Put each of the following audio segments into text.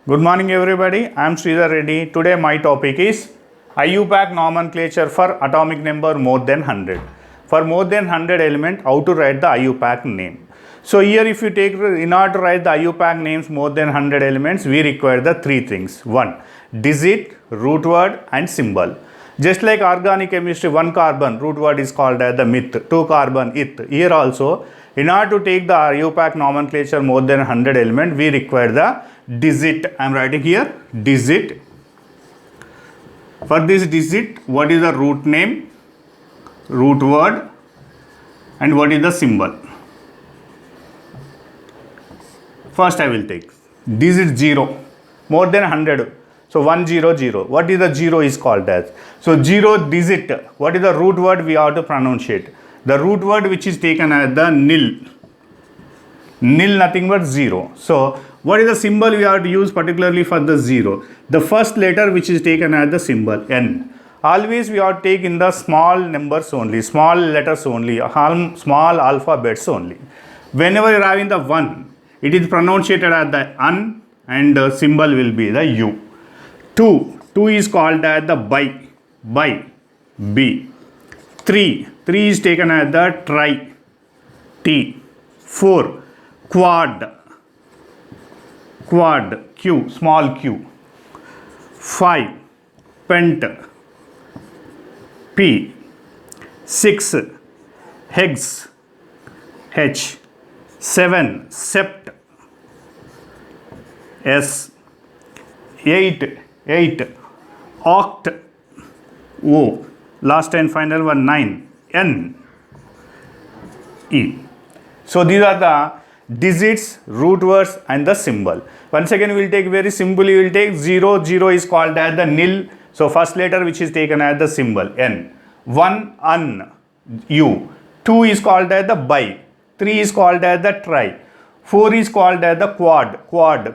Good morning everybody, I am Sridhar Reddy. Today my topic is IUPAC nomenclature for atomic number more than 100. For more than 100 element, how to write the IUPAC name. So here if you take, in order to write the IUPAC names more than 100 elements, we require the three things. 1. Digit, root word and symbol. Just like organic chemistry, 1 carbon, root word is called as the myth, 2 carbon, ith. Here also, in order to take the IUPAC nomenclature more than 100 element, we require the digit. I am writing here digit. For this digit, what is the root name, root word and what is the symbol? First I will take digit 0, more than 100. So 100, what is the 0 is called as? So 0 digit, what is the root word we have to pronunciate? The root word which is taken as the nil. Nil nothing but 0. So what is the symbol we have to use particularly for the 0? The first letter which is taken as the symbol N. Always we have to take in the small numbers only, small letters only, small alphabets only. Whenever you are having the 1, it is pronunciated as the N and the symbol will be the U. 2 is called as the by, B. 3 is taken as the tri, T. 4 quad, Q, small q. 5 pent, P. 6 hex, H. 7 sept, S. 8 oct, O. Last and final one 9, N, E. So these are the digits, root words and the symbol. Once again we will take very simply, we will take 0 is called as the nil. So first letter which is taken as the symbol N. 1 un, U. 2 is called as the by. 3 is called as the tri. 4 is called as the quad,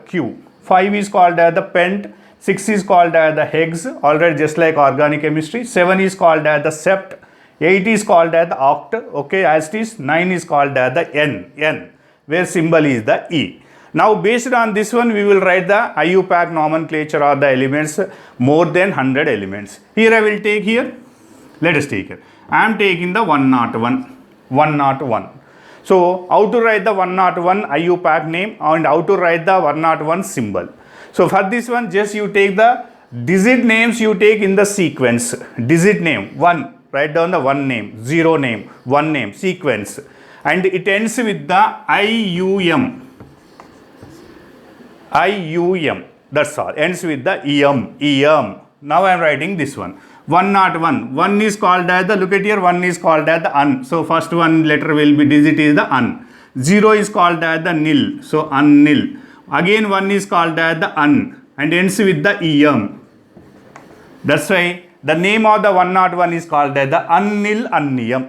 Q. 5 is called as the pent. 6 is called as the hex, already just like organic chemistry. 7 is called as the sept. 8 is called as the oct, okay, as it is. 9 is called as the N, where symbol is the E. Now based on this one, we will write the IUPAC nomenclature or the elements more than 100 elements. Here I will take here, let us take it. I am taking the 101. So how to write the 101 IUPAC name and how to write the 101 symbol. So for this one, just you take the digit names you take in the sequence. Digit name 1, write down the 1 name, 0 name, 1 name, sequence. And it ends with the IUM. That's all. Ends with the EM. Now I am writing this one. 101. 1 is called as the, look at here, 1 is called as the un. So first one letter will be digit is the un. 0 is called as the nil. So unnil. Again 1 is called as the un and ends with the EM. That's why the name of the 101 is called as the unnil.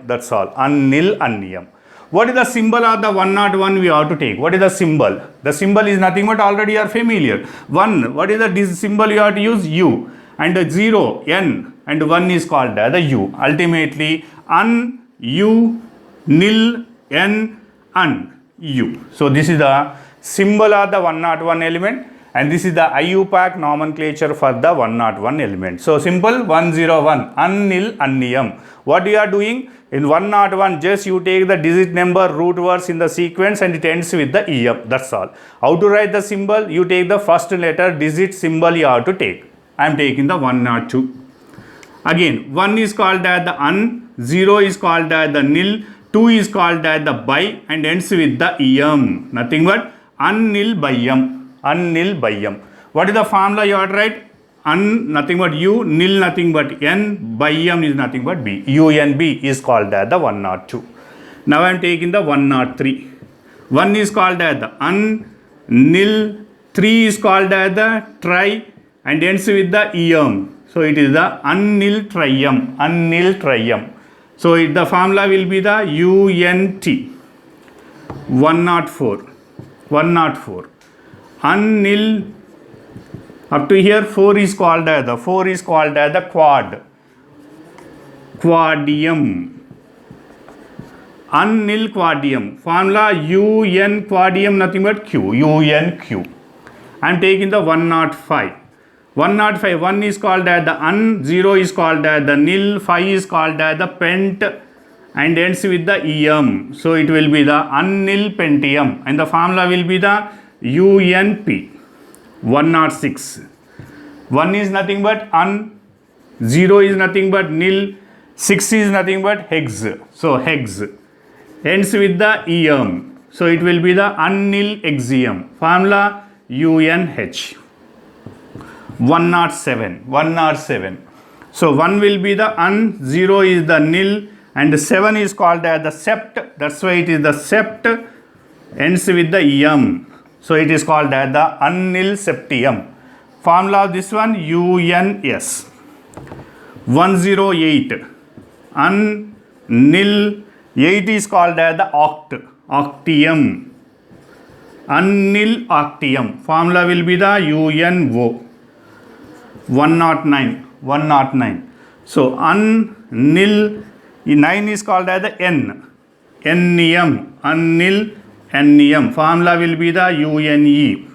That's all. Unnil. What is the symbol of the 101 we have to take? What is the symbol? The symbol is nothing but already you are familiar. 1, what is the symbol you have to use? U. And 0, N. And 1 is called as the U. Ultimately, un, U, nil, N, un, U. So this is the symbol of the 101 element and this is the IUPAC nomenclature for the 101 element. So simple 101, unnil, unniyam. What you are doing? In 101, just you take the digit number, root words in the sequence and it ends with the EM. That's all. How to write the symbol? You take the first letter, digit symbol you have to take. I am taking the 102. Again, 1 is called as the un, 0 is called as the nil, 2 is called as the by and ends with the EM. Nothing but unnil bayam. What is the formula you have to write? Un nothing but U, nil nothing but N, bayam is nothing but B. UNB is called as the 102. Now I am taking the 103. 1 is called as the un, nil, 3 is called as the tri and ends with the EM. So it is the unnil trium. So the formula will be the UNT. 104. Unnil, up to here 4 is called as the quadium. Unnil quadium. Formula UN quadium nothing but Q. UNQ. I am taking the 105. 105, 1 is called as the un, 0 is called as the nil, 5 is called as the pent and ends with the em. So it will be the unnil pentium and the formula will be the UNP. 106. 1 is nothing but un, 0 is nothing but nil, 6 is nothing but hex. So hex ends with the em. So it will be the unnil hexium. Formula UNH. 107. 107. So 1 will be the un, 0 is the nil, and 7 is called as the sept. That's why it is the sept ends with the em. So it is called as the unnil septium. Formula of this one UNS. 108. Unnil 8 is called as the oct. Octium. Unnil octium. Formula will be the UNO. 109. 109. So unnil 9 is called as the N. Ennium. Unnil ennium. Formula will be the UNE.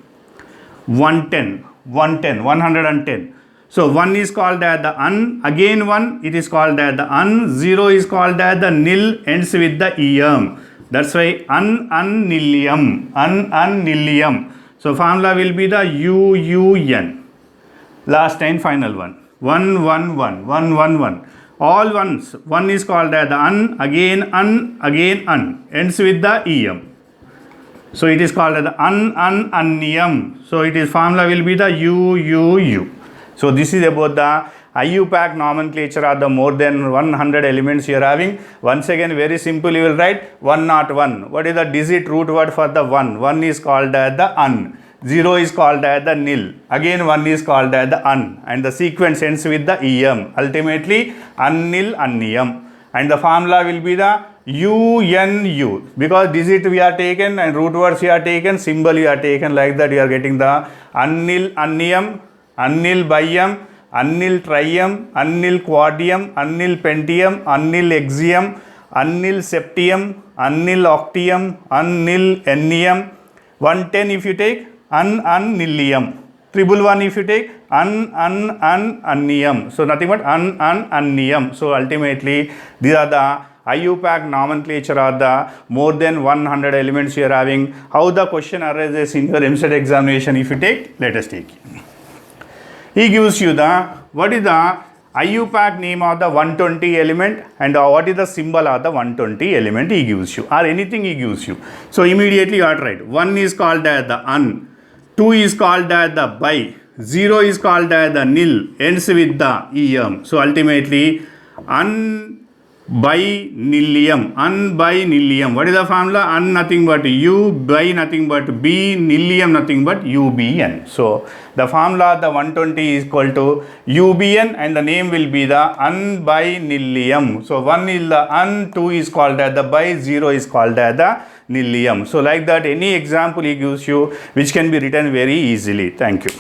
110. 110. 110. So 1 is called as the un. Again 1 it is called as the un. 0 is called as the nil. Ends with the em. That's why unnillium. Unnillium. So formula will be the UUN. Last and final one. 111. 111. All ones. 1 is called as the un. Again un. Again un. Ends with the em. So it is called as the unnium. So it is formula will be the UUU. So this is about the IUPAC nomenclature of the more than 100 elements you are having. Once again, very simple, you will write 101. What is the digit root word for the 1? 1 is called as the un. 0 is called as the nil. Again 1 is called as the un. And the sequence ends with the em. Ultimately, unnil unnium. And the formula will be the UNU. Because digit we are taken and root words we are taken, symbol you are taken, like that you are getting the unnil unnium, unnil bium, unnil trium, unnil quadrium, unnil pentium, unnil hexium, unnil septium, unnil octium, unnil ennium. 110 if you take unnillium. 111 if you take unnium. So nothing but unnium. So ultimately these are the IUPAC nomenclature of the more than 100 elements you are having. How the question arises in your MCET examination if you take, let us take. He gives you the, what is the IUPAC name of the 120 element and what is the symbol of the 120 element he gives you, or anything he gives you. So immediately you have to write. 1 is called as the un, 2 is called as the bi, 0 is called as the nil, ends with the em. So ultimately unbinillium. Unbinillium. What is the formula? Un nothing but u, bi nothing but b, nillium nothing but ubn. So the formula of the 120 is equal to ubn and the name will be the unbinillium. So 1 is the un, 2 is called as the bi, 0 is called as the nillium. So like that any example he gives you which can be written very easily. Thank you.